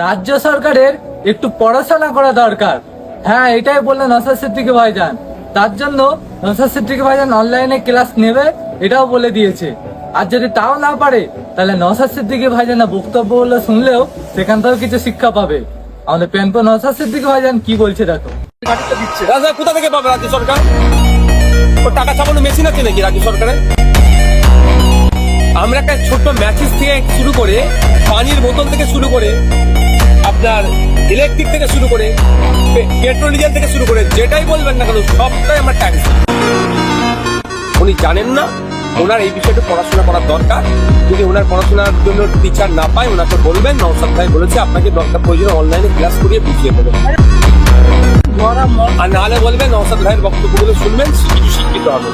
রাজ্য সরকারের একটু পড়াশোনা করা দরকার। হ্যাঁ, এটাই বললেন নওশাদ সিদ্দিকী ভাইজান। তার জন্য নওশাদ সিদ্দিকী ভাইজান অনলাইনে ক্লাস নেবে, এটাও বলে দিয়েছে। আর যদি তাও না পারে, তাহলে নওশাদ সিদ্দিকী ভাইজানের বক্তব্যগুলো শুনলেও সেখান থেকেও কিছু শিক্ষা পাবে। আমাদের প্যানপো নওশাদ সিদ্দিকী ভাইজান কি বলছে দেখো। রাজা কোথা থেকে পাবে রাজ্য সরকার? ও টাকা ছাপানো মেশিন আছে নাকি রাজ্য সরকারের? আমরা একটা ছোট্ট ম্যাচিস থেকে শুরু করে, পানির বোতল থেকে শুরু করে, আপনার ইলেকট্রিক থেকে শুরু করে, পেট্রোল ডিজেল থেকে শুরু করে, যেটাই বলবেন না কেন সবটাই আমার ট্যাক্স। উনি জানেন না, ওনার এই বিষয়টা পড়াশোনা করার দরকার। যদি ওনার পড়াশোনার জন্য টিচার না পায়, ওনাকে বলবেন নওশাদ ভাই বলেছে আপনাকে দরকার প্রয়োজন অনলাইনে ক্লাস করিয়ে বুঝিয়ে দেবেন। আর নাহলে বলবেন নওশাদ ভাইয়ের বক্তব্যগুলো শুনবেন, কিছু শিক্ষিত হবে।